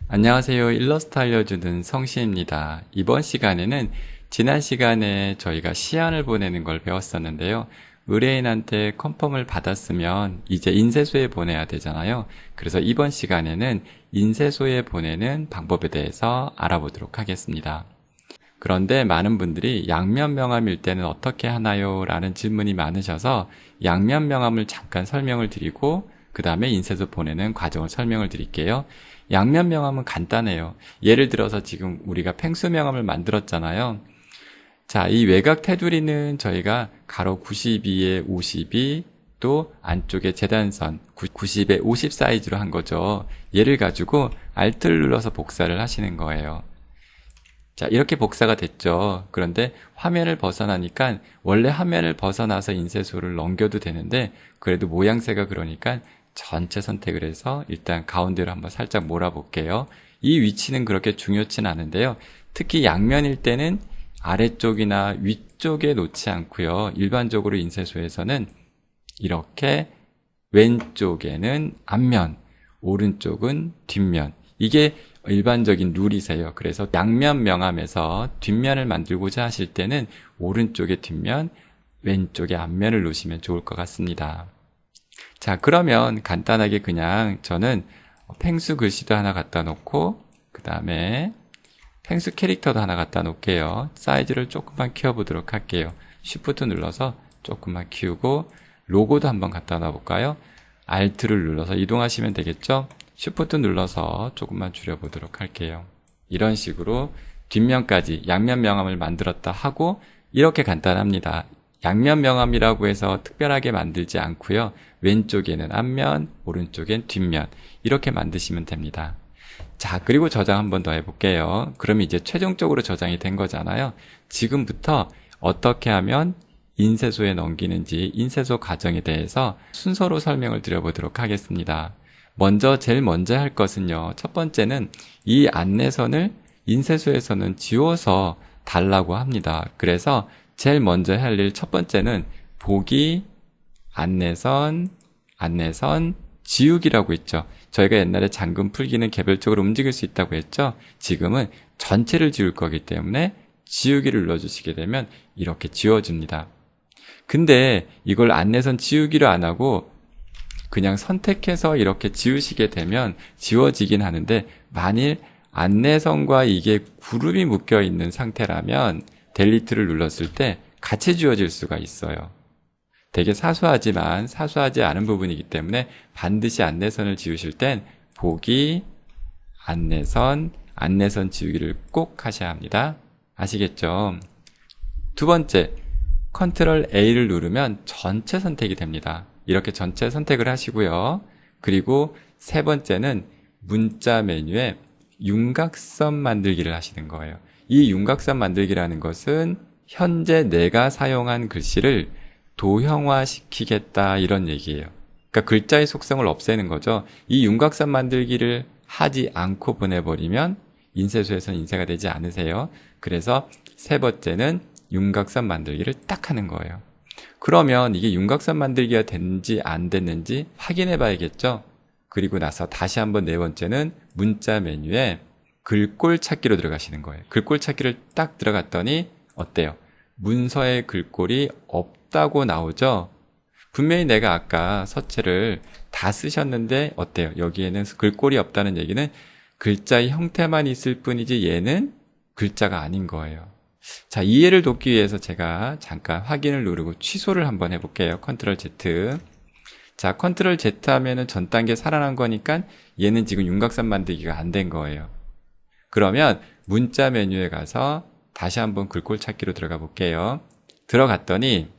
안녕하세요. 일러스트 알려주는 성시입니다. 이번 시간에는 지난 시간에 저희가 시안을 보내는 걸 배웠었는데요. 의뢰인한테 컨펌을 받았으면 이제 인쇄소에 보내야 되잖아요. 그래서 이번 시간에는 인쇄소에 보내는 방법에 대해서 알아보도록 하겠습니다. 그런데 많은 분들이 양면 명함일 때는 어떻게 하나요? 라는 질문이 많으셔서 양면 명함을 잠깐 설명을 드리고 그 다음에 인쇄소 보내는 과정을 설명을 드릴게요. 양면 명함은 간단해요. 예를 들어서 지금 우리가 펭수 명함을 만들었잖아요. 자, 이 외곽 테두리는 저희가 가로 92에 52, 또 안쪽에 재단선 90에 50 사이즈로 한 거죠. 얘를 가지고 Alt를 눌러서 복사를 하시는 거예요. 자, 이렇게 복사가 됐죠. 그런데 화면을 벗어나니까 원래 화면을 벗어나서 인쇄소를 넘겨도 되는데 그래도 모양새가 그러니까 전체 선택을 해서 일단 가운데로 한번 살짝 몰아볼게요. 이 위치는 그렇게 중요치는 않은데요. 특히 양면일 때는 아래쪽이나 위쪽에 놓지 않고요. 일반적으로 인쇄소에서는 이렇게 왼쪽에는 앞면, 오른쪽은 뒷면. 이게 일반적인 룰이세요. 그래서 양면 명함에서 뒷면을 만들고자 하실 때는 오른쪽에 뒷면, 왼쪽에 앞면을 놓으시면 좋을 것 같습니다. 자, 그러면 간단하게 그냥 저는 펭수 글씨도 하나 갖다 놓고 그 다음에 펭수 캐릭터도 하나 갖다 놓을게요. 사이즈를 조금만 키워보도록 할게요. Shift 눌러서 조금만 키우고 로고도 한번 갖다 놔볼까요? Alt를 눌러서 이동하시면 되겠죠? Shift 눌러서 조금만 줄여보도록 할게요. 이런 식으로 뒷면까지 양면 명함을 만들었다 하고 이렇게 간단합니다. 양면 명함이라고 해서 특별하게 만들지 않고요. 왼쪽에는 앞면, 오른쪽엔 뒷면 이렇게 만드시면 됩니다. 자, 그리고 저장 한번 더 해볼게요. 그럼 이제 최종적으로 저장이 된 거잖아요. 지금부터 어떻게 하면 인쇄소에 넘기는지 인쇄소 과정에 대해서 순서로 설명을 드려보도록 하겠습니다. 제일 먼저 할 것은요. 첫 번째는 이 안내선을 인쇄소에서는 지워서 달라고 합니다. 그래서 제일 먼저 할 일 첫 번째는 보기, 안내선, 지우기라고 있죠. 저희가 옛날에 잠금 풀기는 개별적으로 움직일 수 있다고 했죠. 지금은 전체를 지울 거기 때문에 지우기를 눌러주시게 되면 이렇게 지워집니다. 근데 이걸 안내선 지우기로 안 하고 그냥 선택해서 이렇게 지우시게 되면 지워지긴 하는데 만일 안내선과 이게 그룹이 묶여 있는 상태라면 델리트를 눌렀을 때 같이 지워질 수가 있어요. 되게 사소하지만 사소하지 않은 부분이기 때문에 반드시 안내선을 지우실 땐 보기, 안내선 지우기를 꼭 하셔야 합니다. 아시겠죠? 두 번째, Ctrl A를 누르면 전체 선택이 됩니다. 이렇게 전체 선택을 하시고요. 그리고 세 번째는 문자 메뉴에 윤곽선 만들기를 하시는 거예요. 이 윤곽선 만들기라는 것은 현재 내가 사용한 글씨를 도형화시키겠다 이런 얘기예요. 그러니까 글자의 속성을 없애는 거죠. 이 윤곽선 만들기를 하지 않고 보내버리면 인쇄소에서는 인쇄가 되지 않으세요. 그래서 세 번째는 윤곽선 만들기를 딱 하는 거예요. 그러면 이게 윤곽선 만들기가 됐는지 안 됐는지 확인해 봐야겠죠. 그리고 나서 다시 한번 네 번째는 문자 메뉴에 글꼴 찾기로 들어가시는 거예요. 글꼴 찾기를 딱 들어갔더니 어때요? 문서의 글꼴이 없다고 나오죠? 분명히 내가 아까 서체를 다 쓰셨는데 어때요? 여기에는 글꼴이 없다는 얘기는 글자의 형태만 있을 뿐이지 얘는 글자가 아닌 거예요. 자, 이해를 돕기 위해서 제가 잠깐 확인을 누르고 취소를 한번 해볼게요. Ctrl Z. 자, Ctrl Z 하면은 전 단계 살아난 거니까 얘는 지금 윤곽선 만들기가 안 된 거예요. 그러면 문자 메뉴에 가서 다시 한번 글꼴 찾기로 들어가 볼게요. 들어갔더니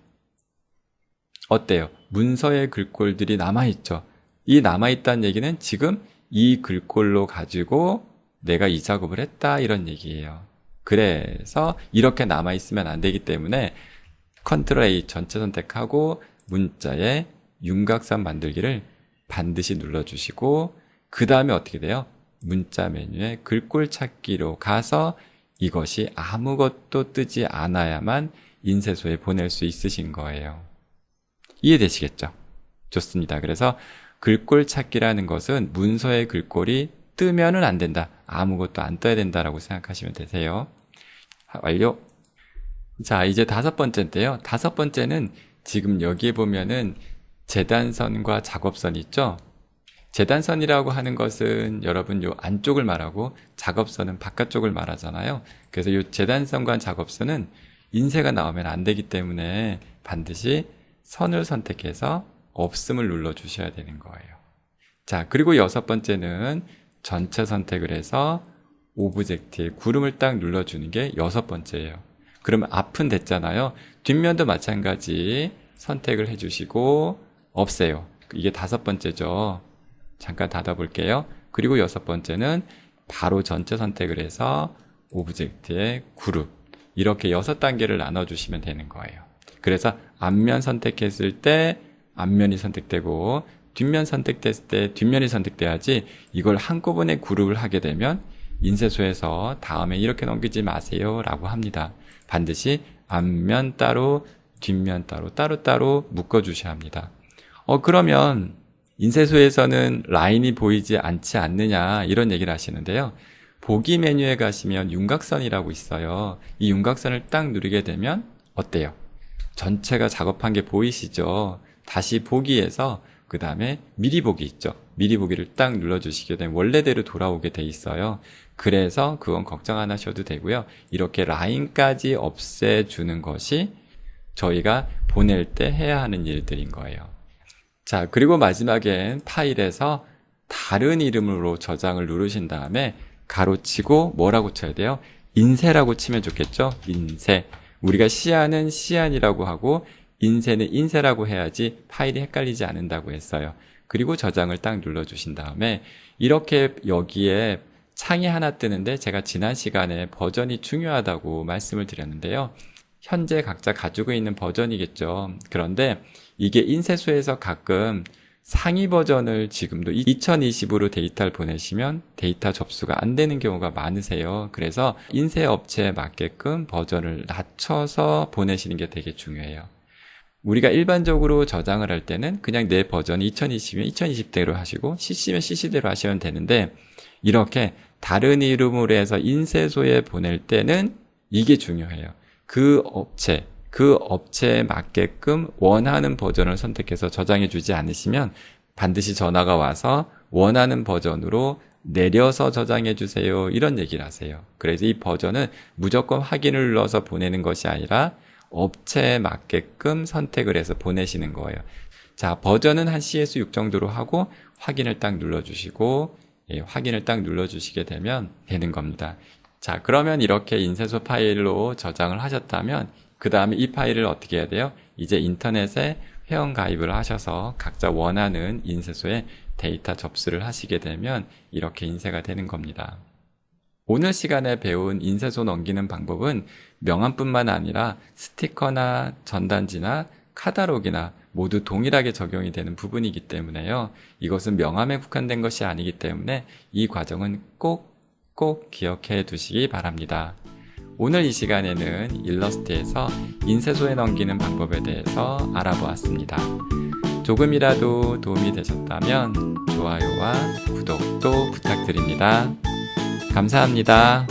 어때요? 문서의 글꼴들이 남아있죠. 이 남아있다는 얘기는 지금 이 글꼴로 가지고 내가 이 작업을 했다 이런 얘기예요. 그래서 이렇게 남아있으면 안 되기 때문에 Ctrl A 전체 선택하고 문자에 윤곽선 만들기를 반드시 눌러주시고 그 다음에 어떻게 돼요? 문자 메뉴에 글꼴 찾기로 가서 이것이 아무것도 뜨지 않아야만 인쇄소에 보낼 수 있으신 거예요. 이해되시겠죠? 좋습니다. 그래서 글꼴 찾기라는 것은 문서의 글꼴이 뜨면은 안 된다. 아무것도 안 떠야 된다라고 생각하시면 되세요. 완료. 자, 이제 5번째인데요. 5번째는 지금 여기에 보면은 재단선과 작업선이 있죠? 재단선이라고 하는 것은 여러분 요 안쪽을 말하고 작업선은 바깥쪽을 말하잖아요. 그래서 요 재단선과 작업선은 인쇄가 나오면 안 되기 때문에 반드시 선을 선택해서 없음을 눌러 주셔야 되는 거예요. 자, 그리고 6번째는 전체 선택을 해서 오브젝트에 구름을 딱 눌러주는 게 6번째예요. 그러면 앞은 됐잖아요. 뒷면도 마찬가지 선택을 해주시고 없애요. 이게 5번째죠. 잠깐 닫아볼게요. 그리고 6번째는 바로 전체 선택을 해서 오브젝트에 그룹, 이렇게 6단계를 나눠주시면 되는 거예요. 그래서 앞면 선택했을 때 앞면이 선택되고 뒷면 선택됐을 때 뒷면이 선택돼야지, 이걸 한꺼번에 그룹을 하게 되면 인쇄소에서 다음에 이렇게 넘기지 마세요 라고 합니다. 반드시 앞면 따로 뒷면 따로 따로따로 묶어주셔야 합니다. 그러면 인쇄소에서는 라인이 보이지 않지 않느냐 이런 얘기를 하시는데요. 보기 메뉴에 가시면 윤곽선이라고 있어요. 이 윤곽선을 딱 누르게 되면 어때요? 전체가 작업한 게 보이시죠? 다시 보기에서 그 다음에 미리 보기 있죠? 미리 보기를 딱 눌러주시게 되면 원래대로 돌아오게 돼 있어요. 그래서 그건 걱정 안 하셔도 되고요. 이렇게 라인까지 없애주는 것이 저희가 보낼 때 해야 하는 일들인 거예요. 자, 그리고 마지막엔 파일에서 다른 이름으로 저장을 누르신 다음에 가로치고 뭐라고 쳐야 돼요? 인쇄라고 치면 좋겠죠? 인쇄. 우리가 시안은 시안이라고 하고 인쇄는 인쇄라고 해야지 파일이 헷갈리지 않는다고 했어요. 그리고 저장을 딱 눌러주신 다음에 이렇게 여기에 창이 하나 뜨는데, 제가 지난 시간에 버전이 중요하다고 말씀을 드렸는데요. 현재 각자 가지고 있는 버전이겠죠. 그런데 이게 인쇄소에서 가끔 상위 버전을 지금도 2020으로 데이터를 보내시면 데이터 접수가 안 되는 경우가 많으세요. 그래서 인쇄 업체에 맞게끔 버전을 낮춰서 보내시는 게 되게 중요해요. 우리가 일반적으로 저장을 할 때는 그냥 내 버전이 2020이면 2020대로 하시고 CC면 CC대로 하시면 되는데, 이렇게 다른 이름으로 해서 인쇄소에 보낼 때는 이게 중요해요. 그 업체에 맞게끔 원하는 버전을 선택해서 저장해 주지 않으시면 반드시 전화가 와서 원하는 버전으로 내려서 저장해 주세요 이런 얘기를 하세요. 그래서 이 버전은 무조건 확인을 눌러서 보내는 것이 아니라 업체에 맞게끔 선택을 해서 보내시는 거예요. 자, 버전은 한 CS6 정도로 하고 확인을 딱 눌러주시고, 확인을 딱 눌러주시게 되면 되는 겁니다. 자, 그러면 이렇게 인쇄소 파일로 저장을 하셨다면 그 다음에 이 파일을 어떻게 해야 돼요? 이제 인터넷에 회원 가입을 하셔서 각자 원하는 인쇄소에 데이터 접수를 하시게 되면 이렇게 인쇄가 되는 겁니다. 오늘 시간에 배운 인쇄소 넘기는 방법은 명함뿐만 아니라 스티커나 전단지나 카탈로그나 모두 동일하게 적용이 되는 부분이기 때문에요. 이것은 명함에 국한된 것이 아니기 때문에 이 과정은 꼭 기억해 두시기 바랍니다. 오늘 이 시간에는 일러스트에서 인쇄소에 넘기는 방법에 대해서 알아보았습니다. 조금이라도 도움이 되셨다면 좋아요와 구독도 부탁드립니다. 감사합니다.